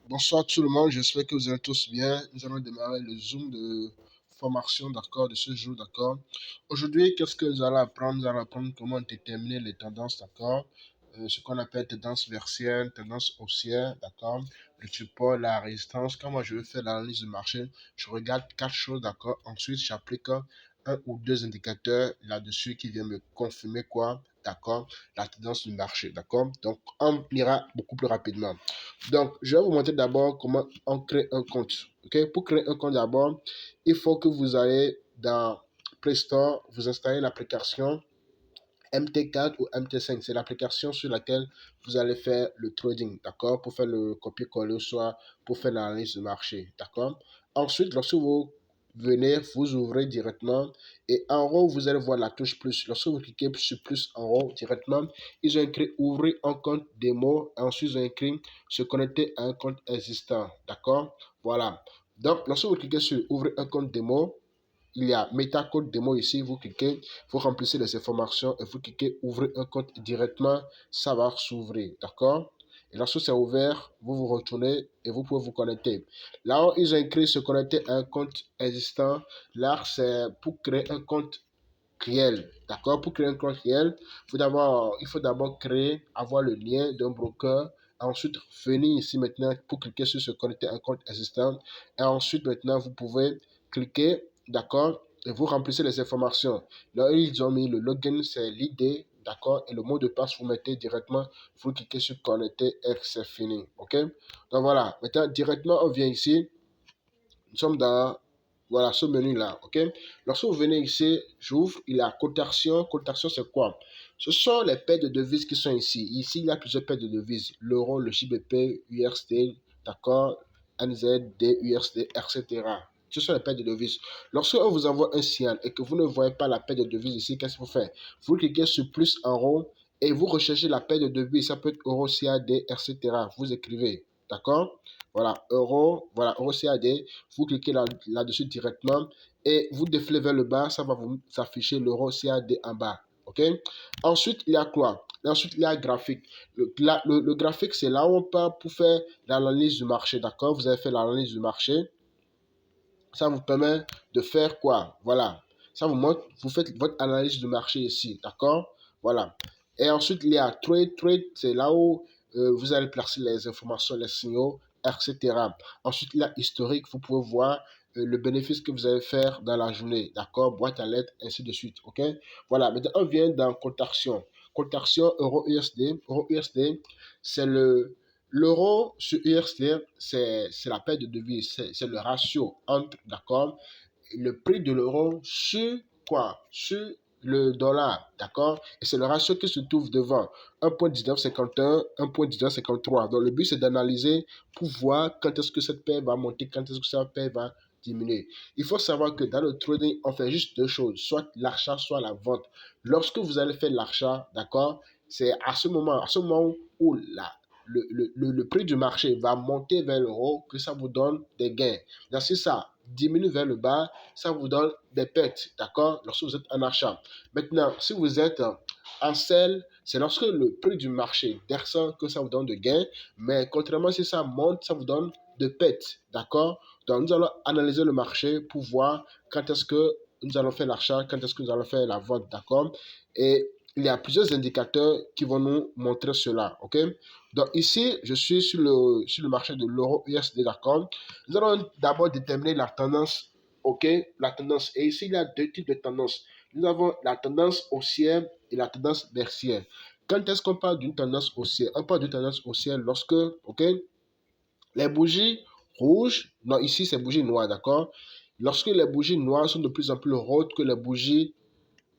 Bonsoir tout le monde, j'espère que vous allez tous bien. Nous allons démarrer le Zoom de formation, d'accord, de ce jour, d'accord. Aujourd'hui, qu'est-ce que nous allons apprendre? Nous allons apprendre comment déterminer les tendances, d'accord. Ce qu'on appelle tendance versière, tendance haussière, d'accord. Le support, la résistance. Quand moi je veux faire l'analyse du marché, je regarde quatre choses, d'accord. Ensuite, j'applique un ou deux indicateurs là-dessus qui viennent me confirmer quoi, d'accord, la tendance du marché, d'accord. Donc, on ira beaucoup plus rapidement. Donc, je vais vous montrer d'abord comment on crée un compte. Ok? Pour créer un compte d'abord, il faut que vous allez dans Play Store, vous installez l'application MT4 ou MT5. C'est l'application sur laquelle vous allez faire le trading, d'accord? Pour faire le copier-coller, soit pour faire l'analyse de marché, d'accord? Ensuite, lorsque vous venez, vous ouvrez directement et en haut, vous allez voir la touche plus. Lorsque vous cliquez sur plus en haut directement, ils ont écrit ouvrir un compte démo. Et ensuite, ils ont écrit se connecter à un compte existant, d'accord? Voilà. Donc, lorsque vous cliquez sur ouvrir un compte démo, il y a MetaCode démo ici, vous cliquez, vous remplissez les informations et vous cliquez ouvrir un compte directement, ça va s'ouvrir, d'accord? Et lorsque c'est ouvert, vous vous retournez et vous pouvez vous connecter. Là où ils ont écrit se connecter à un compte existant, là c'est pour créer un compte réel, d'accord? Pour créer un compte réel, il faut d'abord créer, avoir le lien d'un broker, ensuite venir ici maintenant pour cliquer sur se connecter à un compte existant et ensuite maintenant vous pouvez cliquer, d'accord? Et vous remplissez les informations. Là, ils ont mis le login, c'est l'idée, d'accord? Et le mot de passe, vous mettez directement, vous cliquez sur connecter et c'est fini, ok? Donc voilà, maintenant directement on vient ici, nous sommes dans voilà, ce menu-là, ok? Lorsque vous venez ici, j'ouvre, il y a cotation. Cotation, c'est quoi? Ce sont les paires de devises qui sont ici. Ici, il y a plusieurs paires de devises. L'euro, le JBP, USD, d'accord? NZD, USD, etc. Ce sont les paires de devises. Lorsque on vous envoie un signal et que vous ne voyez pas la paire de devises ici, qu'est-ce que vous faites? Vous cliquez sur plus en haut et vous recherchez la paire de devises. Ça peut être euro, CAD, etc. Vous écrivez, d'accord? Voilà, euro, voilà, euro, CAD. Vous cliquez là-dessus directement et vous défilez vers le bas, ça va vous afficher l'euro CAD en bas. OK? Ensuite, il y a quoi? Ensuite, il y a graphique. Le graphique, c'est là où on part pour faire l'analyse du marché. D'accord? Vous avez fait l'analyse du marché. Ça vous permet de faire quoi? Voilà. Ça vous montre, vous faites votre analyse du marché ici. D'accord? Voilà. Et ensuite, il y a trade. Trade, c'est là où vous allez placer les informations, les signaux, etc. Ensuite, il y a historique. Vous pouvez voir le bénéfice que vous allez faire dans la journée. D'accord? Boîte à lettres, ainsi de suite. OK? Voilà. Maintenant, on vient dans cotation. Cotation euro-USD. Euro-USD, c'est l'euro sur USD, c'est la paire de devises, c'est le ratio entre, d'accord, le prix de l'euro sur quoi? Sur le dollar, d'accord? Et c'est le ratio qui se trouve devant 1,1951, 1,1953. Donc le but c'est d'analyser pour voir quand est-ce que cette paire va monter, quand est-ce que cette paire va diminuer. Il faut savoir que dans le trading, on fait juste deux choses, soit l'achat, soit la vente. Lorsque vous allez faire l'achat, d'accord, c'est à ce moment où le prix du marché va monter vers le haut que ça vous donne des gains. Donc, si ça diminue vers le bas, ça vous donne des pertes, d'accord, lorsque vous êtes en achat. Maintenant, si vous êtes en sell, c'est lorsque le prix du marché descend que ça vous donne de gains, mais contrairement si ça monte, ça vous donne de pertes, d'accord. Donc, nous allons analyser le marché pour voir quand est-ce que nous allons faire l'achat, quand est-ce que nous allons faire la vente, d'accord. Et il y a plusieurs indicateurs qui vont nous montrer cela, ok. Donc ici, je suis sur le marché de l'euro USD, d'accord. Nous allons d'abord déterminer la tendance, ok, la tendance. Et ici, il y a deux types de tendances. Nous avons la tendance haussière et la tendance baissière. Quand est-ce qu'on parle d'une tendance haussière? On parle d'une tendance haussière lorsque, ok, les bougies rouges, non, ici c'est bougies noires, d'accord. Lorsque les bougies noires sont de plus en plus hautes que les bougies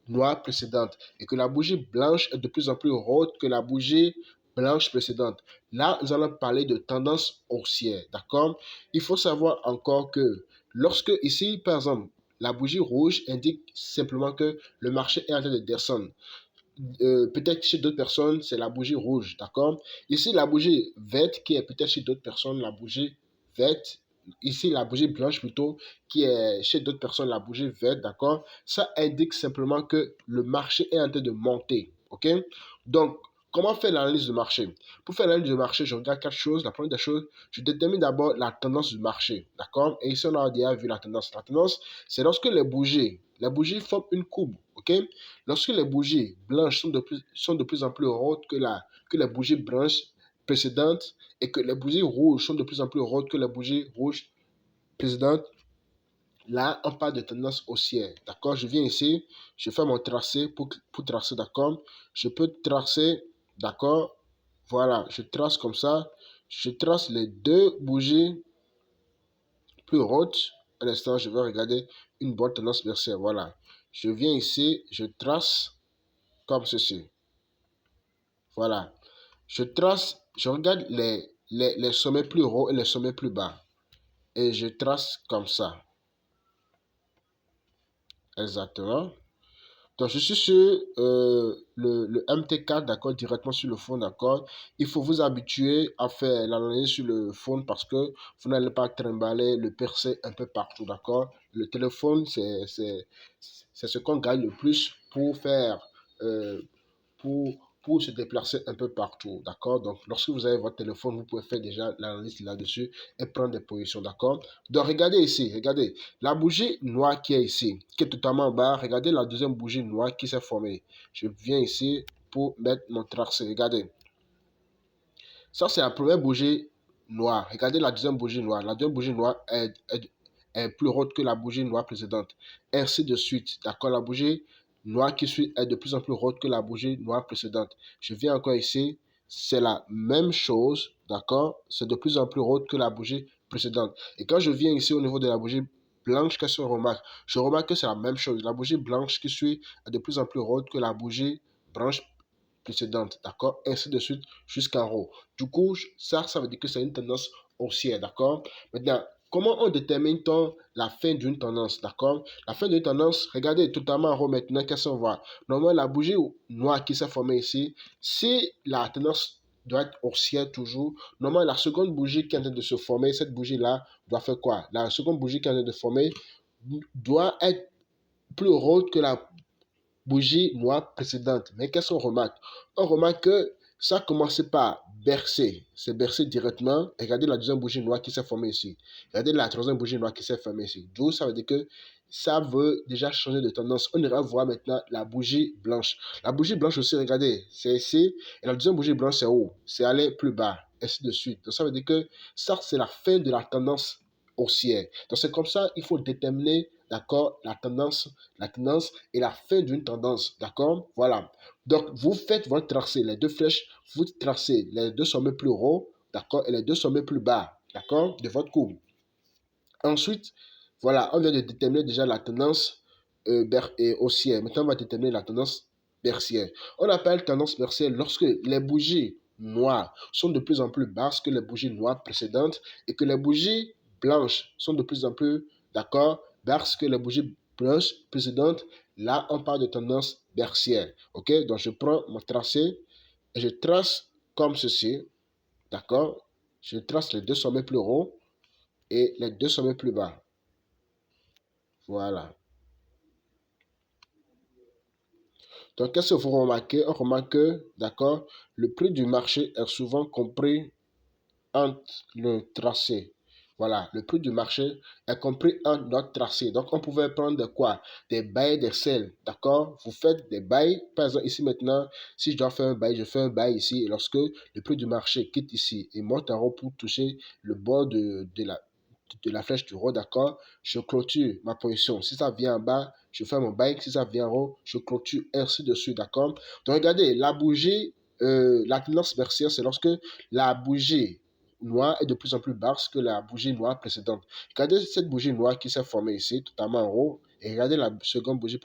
noire précédente et que la bougie blanche est de plus en plus haute que la bougie blanche précédente. Là, nous allons parler de tendance haussière, d'accord? Il faut savoir encore que lorsque ici, par exemple, la bougie rouge indique simplement que le marché est en train de descendre. Peut-être chez d'autres personnes, c'est la bougie rouge, d'accord? Ici, la bougie verte, qui est peut-être chez d'autres personnes, la bougie verte. Ici, la bougie blanche plutôt, qui est chez d'autres personnes, la bougie verte, d'accord? Ça indique simplement que le marché est en train de monter, ok? Donc, comment faire l'analyse de marché? Pour faire l'analyse de marché, je regarde quatre choses. La première des choses, je détermine d'abord la tendance du marché. D'accord? Et ici, on a déjà vu la tendance. La tendance, c'est lorsque les bougies forment une courbe. OK? Lorsque les bougies blanches sont de plus en plus hautes que les bougies blanches précédentes et que les bougies rouges sont de plus en plus hautes que les bougies rouges précédentes, là, on parle de tendance haussière. D'accord? Je viens ici, je fais mon tracé pour tracer. D'accord? Je peux tracer. D'accord? Voilà, je trace comme ça. Je trace les deux bougies plus hautes. À l'instant, je vais regarder une bonne tendance baissière. Voilà. Je viens ici, je trace comme ceci. Voilà. Je trace, je regarde les sommets plus hauts et les sommets plus bas. Et je trace comme ça. Exactement. Donc, je suis sur le MT4, d'accord, directement sur le fond, d'accord. Il faut vous habituer à faire l'analyse sur le fond parce que vous n'allez pas trimballer le percer un peu partout, d'accord. Le téléphone, c'est ce qu'on gagne le plus pour faire, euh, pour, pour se déplacer un peu partout, d'accord? Donc, lorsque vous avez votre téléphone, vous pouvez faire déjà l'analyse là-dessus et prendre des positions, d'accord? Donc, regardez ici, regardez, la bougie noire qui est ici, qui est totalement en bas, regardez la deuxième bougie noire qui s'est formée. Je viens ici pour mettre mon tracé, regardez. Ça, c'est la première bougie noire. Regardez la deuxième bougie noire. La deuxième bougie noire est plus haute que la bougie noire précédente. Ainsi de suite. D'accord? La bougie noire qui suit est de plus en plus haute que la bougie noire précédente. Je viens encore ici. C'est la même chose. D'accord? C'est de plus en plus haute que la bougie précédente. Et quand je viens ici au niveau de la bougie blanche, qu'est-ce qu'on remarque? Je remarque que c'est la même chose. La bougie blanche qui suit est de plus en plus haute que la bougie blanche précédente, d'accord? Ainsi de suite jusqu'en haut. Du coup, ça veut dire que c'est une tendance haussière, d'accord? Maintenant, comment on détermine-t-on la fin d'une tendance, d'accord? La fin d'une tendance, regardez totalement en haut maintenant, qu'est-ce qu'on voit? Normalement, la bougie noire qui s'est formée ici, si la tendance doit être haussière toujours, normalement, la seconde bougie qui est en train de se former, cette bougie-là doit faire quoi? La seconde bougie qui est en train de se former doit être plus haute que la bougie noire précédente. Mais qu'est-ce qu'on remarque? On remarque que ça commence par bercer. C'est bercer directement. Regardez la deuxième bougie noire qui s'est formée ici. Regardez la troisième bougie noire qui s'est formée ici. D'où ça veut dire que ça veut déjà changer de tendance. On ira voir maintenant la bougie blanche. La bougie blanche aussi, regardez, c'est ici. Et la deuxième bougie blanche, c'est haut. C'est aller plus bas. Ainsi de suite. Donc ça veut dire que ça, c'est la fin de la tendance haussière. Donc c'est comme ça, il faut déterminer, d'accord, la tendance et la fin d'une tendance, d'accord? Voilà. Donc vous faites votre tracé, les deux flèches, vous tracez les deux sommets plus hauts, d'accord, et les deux sommets plus bas, d'accord, de votre courbe. Ensuite, voilà, on vient de déterminer déjà la tendance haussière. Maintenant, on va déterminer la tendance baissière. On appelle tendance baissière lorsque les bougies noires sont de plus en plus basses que les bougies noires précédentes et que les bougies blanches sont de plus en plus, d'accord, basses que les bougies blanches précédentes. Là, on parle de tendance baissière. OK? Donc, je prends mon tracé et je trace comme ceci, d'accord? Je trace les deux sommets plus hauts et les deux sommets plus bas. Voilà. Donc, qu'est-ce que vous remarquez? On remarque que, d'accord, le prix du marché est souvent compris entre le tracé. Voilà, le prix du marché est compris entre notre tracé. Donc, on pouvait prendre quoi? Des bails, des sels, d'accord? Vous faites des bails. Par exemple, ici maintenant, si je dois faire un bail, je fais un bail ici. Et lorsque le prix du marché quitte ici et monte en haut pour toucher le bord de la flèche du haut, d'accord, je clôture ma position. Si ça vient en bas, je fais mon bail. Si ça vient en haut, je clôture, ainsi de suite, d'accord? Donc, regardez, la bougie, la tendance baissière, c'est lorsque la bougie noire est de plus en plus basse que la bougie noire précédente. Regardez cette bougie noire qui s'est formée ici, totalement en haut, et regardez la seconde bougie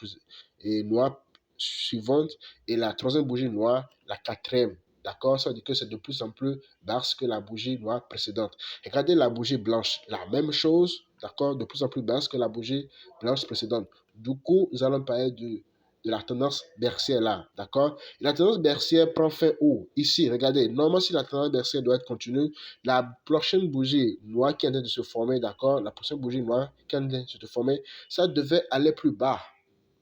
noire suivante, et la troisième bougie noire, la quatrième. D'accord? Ça veut dire que c'est de plus en plus basse que la bougie noire précédente. Regardez la bougie blanche, la même chose, d'accord, de plus en plus basse que la bougie blanche précédente. Du coup, nous allons parler de la tendance baissière là, d'accord? Et la tendance baissière prend fin où? Ici, regardez, normalement si la tendance baissière doit être continue, la prochaine bougie noire qui est en train de se former, d'accord, la prochaine bougie noire qui est en train de se former, ça devait aller plus bas,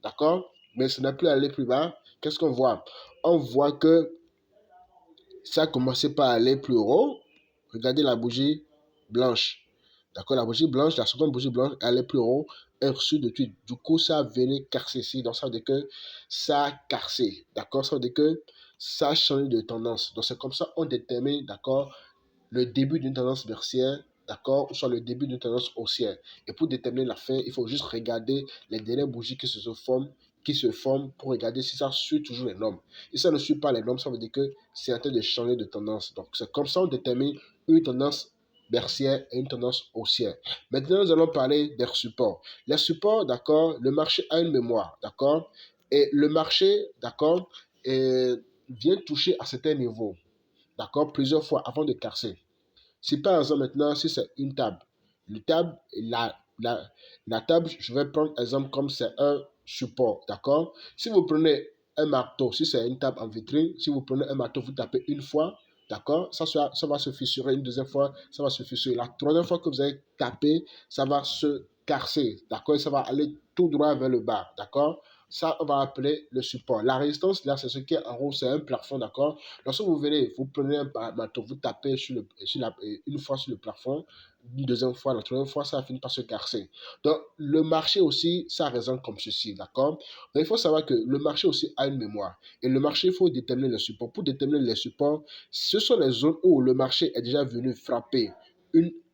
d'accord? Mais ce n'est plus allé plus bas. Qu'est-ce qu'on voit? On voit que ça a commencé par aller plus haut. Regardez la bougie blanche. D'accord, la bougie blanche, la seconde bougie blanche, elle est plus haut, et reçu de suite. Du coup, ça a venu casser ici. Donc, ça veut dire que ça a cassé. D'accord, ça veut dire que ça a changé de tendance. Donc, c'est comme ça on détermine, d'accord, le début d'une tendance baissière, d'accord, ou soit le début d'une tendance haussière. Et pour déterminer la fin, il faut juste regarder les dernières bougies qui se forment pour regarder si ça suit toujours les normes. Si ça ne suit pas les normes, ça veut dire que c'est en train de changer de tendance. Donc, c'est comme ça on détermine une tendance baissière et une tendance haussière. Maintenant, nous allons parler des supports. Les supports, d'accord, le marché a une mémoire, d'accord, et le marché, d'accord, vient toucher à certains niveaux, d'accord, plusieurs fois avant de casser. Si par exemple maintenant, si c'est une table, table la table, je vais prendre exemple comme c'est un support, d'accord? Si vous prenez un marteau, si c'est une table en vitrine, si vous prenez un marteau, vous tapez une fois, d'accord? Ça va se fissurer une deuxième fois, ça va se fissurer. La troisième fois que vous allez taper, ça va se casser, d'accord? Et ça va aller tout droit vers le bas, d'accord? Ça, on va appeler le support. La résistance, là, c'est ce qui est en haut, c'est un plafond, d'accord? Lorsque vous venez, vous prenez un marteau, vous tapez une fois sur le plafond, une deuxième fois, la troisième fois, ça finit par se casser. Donc, le marché aussi, ça résonne comme ceci, d'accord? Donc, il faut savoir que le marché aussi a une mémoire. Et le marché, il faut déterminer les supports. Pour déterminer les supports, ce sont les zones où le marché est déjà venu frapper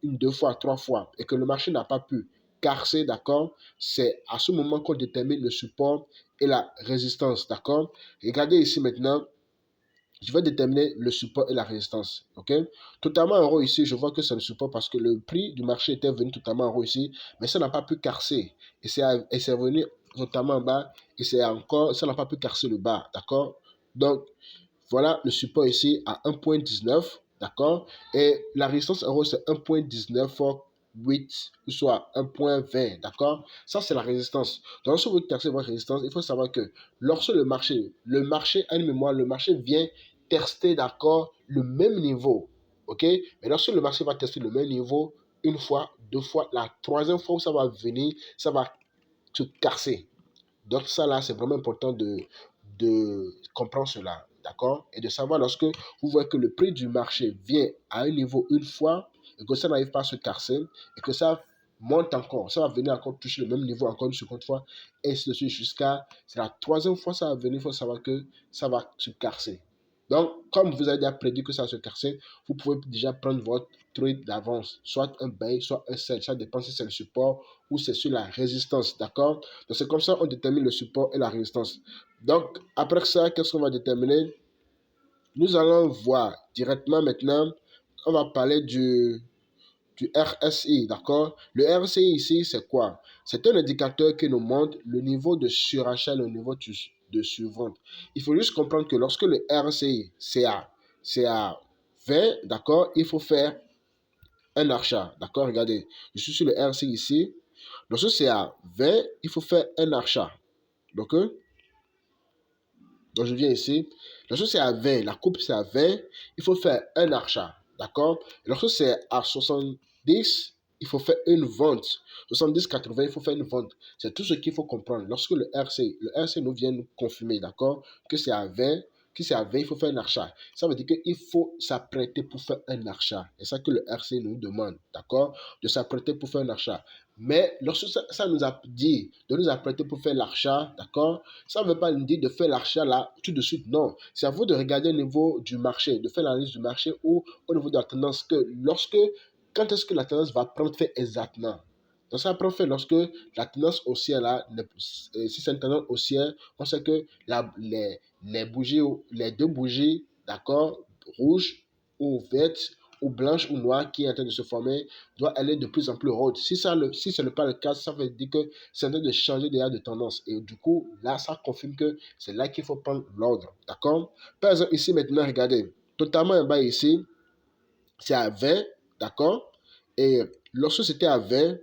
deux fois, trois fois, et que le marché n'a pas pu casser, d'accord? C'est à ce moment qu'on détermine le support et la résistance, d'accord? Regardez ici maintenant, je vais déterminer le support et la résistance. Ok? Totalement en haut ici, je vois que c'est le support parce que le prix du marché était venu totalement en haut ici, mais ça n'a pas pu casser. Et c'est venu totalement en bas et ça n'a pas pu casser le bas. D'accord? Donc, voilà le support ici à 1.19, d'accord? Et la résistance en haut, c'est 1.19 fois 8, soit 1.20, d'accord? Ça, c'est la résistance. Donc, lorsque vous testez votre résistance, il faut savoir que lorsque le marché a une mémoire, le marché vient tester, d'accord, le même niveau, ok? Mais lorsque le marché va tester le même niveau, une fois, deux fois, la troisième fois où ça va venir, ça va se casser. Donc ça là, c'est vraiment important de comprendre cela, d'accord? Et de savoir lorsque vous voyez que le prix du marché vient à un niveau une fois et que ça n'arrive pas à se casser et que ça monte encore, ça va venir encore toucher le même niveau encore une seconde fois et ainsi de suite jusqu'à, c'est la troisième fois ça va venir, il faut savoir que ça va se casser. Donc, comme vous avez déjà prédit que ça va se casser, vous pouvez déjà prendre votre trade d'avance, soit un buy, soit un sell, ça dépend si c'est le support ou c'est sur la résistance, d'accord? Donc, c'est comme ça qu'on détermine le support et la résistance. Donc, après ça, qu'est-ce qu'on va déterminer? Nous allons voir directement maintenant, on va parler du RSI, d'accord? Le RSI ici, c'est quoi? C'est un indicateur qui nous montre le niveau de surachat, le niveau de survente. Il faut juste comprendre que lorsque le RSI, c'est à 20, d'accord? Il faut faire un achat, d'accord? Regardez, je suis sur le RSI ici. Lorsque c'est à 20, il faut faire un achat. Donc, je viens ici. Lorsque c'est à 20, la coupe c'est à 20, il faut faire un achat. D'accord? Lorsque c'est à 70, il faut faire une vente. 70-80, il faut faire une vente. C'est tout ce qu'il faut comprendre. Lorsque le RC nous vient nous confirmer, d'accord, que c'est à 20, que c'est à 20, il faut faire un achat. Ça veut dire qu'il faut s'apprêter pour faire un achat. C'est ça que le RC nous demande, d'accord, de s'apprêter pour faire un achat. Mais lorsque ça nous a dit de nous apprêter pour faire l'achat, d'accord, ça ne veut pas nous dire de faire l'achat là tout de suite, non. C'est à vous de regarder au niveau du marché, de faire l'analyse du marché ou au niveau de la tendance quand est-ce que la tendance va prendre fait exactement. Donc ça prend fait lorsque la tendance haussière là, si c'est une tendance haussière, on sait que les bougies, les deux bougies, d'accord, rouges ou vertes ou blanches ou noires qui est en train de se former, doit aller de plus en plus haute. Si ce n'est pas le cas, ça veut dire que c'est en train de changer déjà de tendance. Et du coup, là, ça confirme que c'est là qu'il faut prendre l'ordre. D'accord? Par exemple, ici maintenant, regardez, totalement en bas ici, c'est à 20, d'accord? Et lorsque c'était à 20,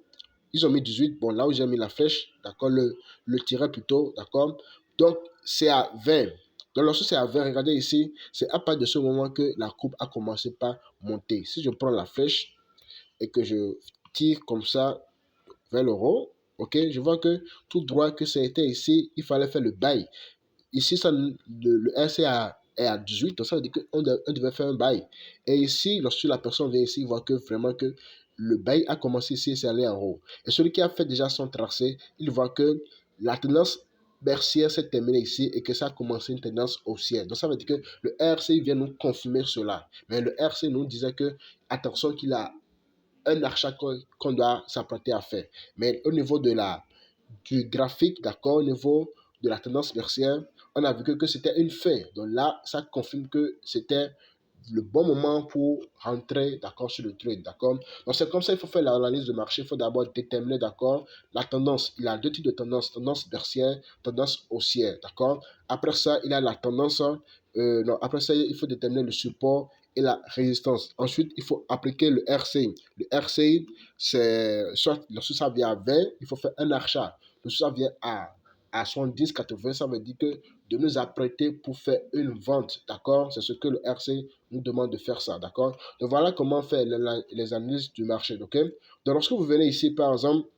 ils ont mis 18, bon, là où j'ai mis la flèche, d'accord, le tiret plutôt, d'accord? Donc, c'est à 20. Donc, lorsque c'est à 20, regardez ici, c'est à partir de ce moment que la coupe a commencé par monter. Si je prends la flèche et que je tire comme ça vers le haut, ok, je vois que tout droit que c'était ici, il fallait faire le bail. Ici, ça, le RC est à 18, donc ça veut dire qu'on devait faire un bail. Et ici, lorsque la personne vient ici, il voit que vraiment que le bail a commencé ici et c'est allé en haut. Et celui qui a fait déjà son tracé, il voit que la tendance baissière s'est terminée ici et que ça a commencé une tendance haussière. Donc ça veut dire que le RSI vient nous confirmer cela. Mais le RSI nous disait que, attention, qu'il a un achat qu'on doit s'apprêter à faire. Mais au niveau du graphique, d'accord, au niveau de la tendance baissière, on a vu que c'était une fin. Donc là, ça confirme que c'était le bon moment pour rentrer, d'accord, sur le trade, d'accord. Donc c'est comme ça, il faut faire l'analyse de marché. Il faut d'abord déterminer, d'accord, la tendance. Il a deux types de tendances, tendance baissière, tendance haussière, d'accord. Après ça, il a la tendance, non, après ça, il faut déterminer le support et la résistance. Ensuite, il faut appliquer le RCI. Le RCI, c'est soit lorsque ça vient à 20, il faut faire un achat. Lorsque ça vient à 70, 80, ça veut dire que de nous apprêter pour faire une vente, d'accord? C'est ce que le RCI nous demande de faire ça, d'accord? Donc voilà comment faire les analyses du marché, ok? Donc lorsque vous venez ici, par exemple,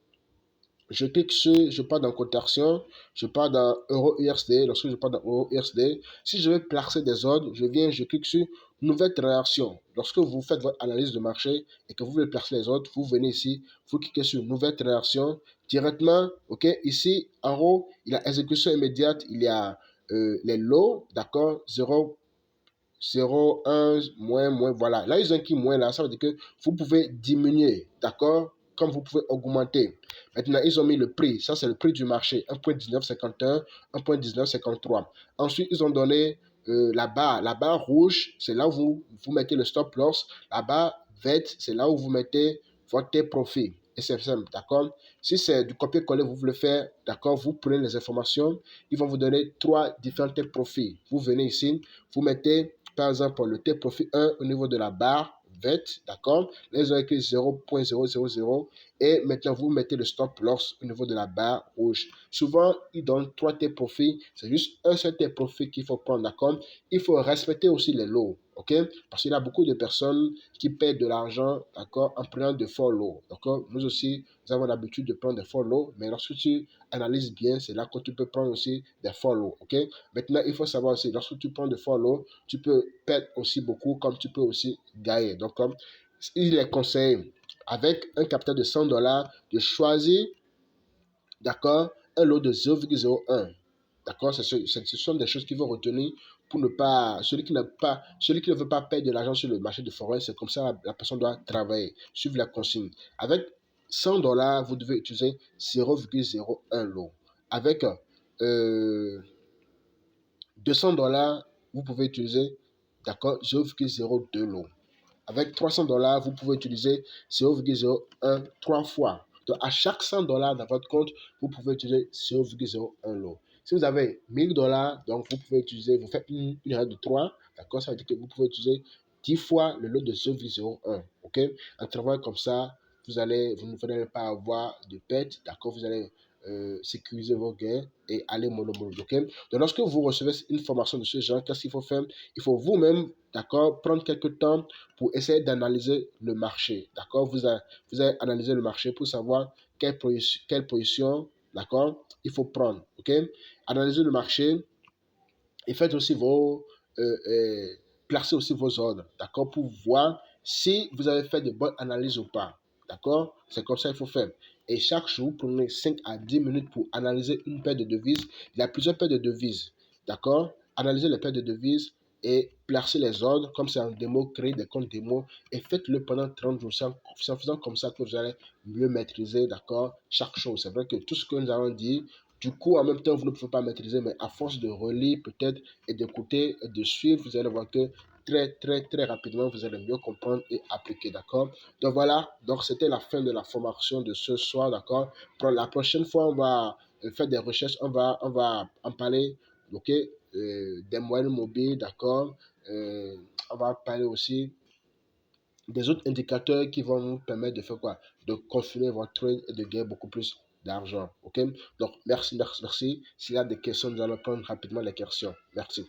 je clique sur, je pars dans cotation, je pars dans Euro USD. Lorsque je pars dans Euro USD, si je veux placer des ordres, je clique sur nouvelle réaction. Lorsque vous faites votre analyse de marché et que vous voulez placer les ordres, vous venez ici, vous cliquez sur nouvelle réaction directement. Ok, ici en haut, il y a exécution immédiate, il y a les lots, d'accord, 0, 1, moins, voilà. Là, ils ont écrit moins là, ça veut dire que vous pouvez diminuer, d'accord? Comme vous pouvez augmenter. Maintenant, ils ont mis le prix, ça c'est le prix du marché, 1.1951, 1.1953. Ensuite, ils ont donné la barre rouge, c'est là où vous mettez le stop loss. La barre verte, c'est là où vous mettez votre profit. Et c'est simple, d'accord? Si c'est du copier-coller, vous voulez faire, d'accord? Vous prenez les informations, ils vont vous donner trois différents profits. Vous venez ici, vous mettez par exemple le T-Profit 1 au niveau de la barre verte, d'accord? Là, ils ont écrit 0.000 et maintenant vous mettez le stop loss au niveau de la barre rouge. Souvent, ils donnent 3 T-Profit, c'est juste un seul T-Profit qu'il faut prendre, d'accord? Il faut respecter aussi les lots, ok? Parce qu'il y a beaucoup de personnes qui perdent de l'argent, d'accord, en prenant de faux lots, d'accord? Nous aussi, nous avons l'habitude de prendre des faux lots, mais lorsque tu analyses bien, c'est là que tu peux prendre aussi des faux lots, ok? Maintenant, il faut savoir aussi, lorsque tu prends des faux lots, tu peux perdre aussi beaucoup, comme tu peux aussi gagner. Donc, comme il est conseillé, avec un capital de 100 dollars, de choisir, d'accord, un lot de 0,01. D'accord, ce sont des choses qu'il faut retenir pour ne pas, celui qui ne veut pas perdre de l'argent sur le marché de forex, c'est comme ça la personne doit travailler, suivre la consigne. Avec 100 dollars, vous devez utiliser 0,01 lot. Avec 200 dollars, vous pouvez utiliser, d'accord, 0,02 lot. Avec 300 dollars, vous pouvez utiliser 0,01 3 fois. Donc, à chaque 100 dollars dans votre compte, vous pouvez utiliser 0,01 lot. Si vous avez 1000 dollars, donc vous pouvez utiliser, vous faites une règle de 3, d'accord, ça veut dire que vous pouvez utiliser 10 fois le lot de 0,01, ok. En travaillant comme ça, vous ne allez pas avoir de perte, d'accord, vous allez sécuriser vos gains et aller mollo, ok. Donc, lorsque vous recevez une formation de ce genre, qu'est-ce qu'il faut faire? Il faut vous-même, d'accord, prendre quelques temps pour essayer d'analyser le marché, d'accord. Vous allez analyser le marché pour savoir quelle position, d'accord, il faut prendre, ok. Analyser le marché et faites aussi placez aussi vos ordres, d'accord, pour voir si vous avez fait de bonnes analyses ou pas, d'accord. C'est comme ça qu'il faut faire. Et chaque jour, prenez 5 à 10 minutes pour analyser une paire de devises. Il y a plusieurs paires de devises, d'accord. Analysez les paires de devises et placez les ordres, comme c'est en démo, créez des comptes démo et faites-le pendant 30 jours. C'est en faisant comme ça que vous allez mieux maîtriser, d'accord, chaque chose. C'est vrai que tout ce que nous avons dit, du coup, en même temps, vous ne pouvez pas maîtriser, mais à force de relire peut-être et d'écouter et de suivre, vous allez voir que très rapidement, vous allez mieux comprendre et appliquer, d'accord? Donc voilà, donc c'était la fin de la formation de ce soir, d'accord? Pour la prochaine fois, on va faire des recherches, on va en parler, ok? Des moyens mobiles, d'accord? On va parler aussi des autres indicateurs qui vont nous permettre de faire quoi? De confiner votre trade et de gagner beaucoup plus d'argent. Ok? Donc, merci. S'il y a des questions, nous allons prendre rapidement les questions. Merci.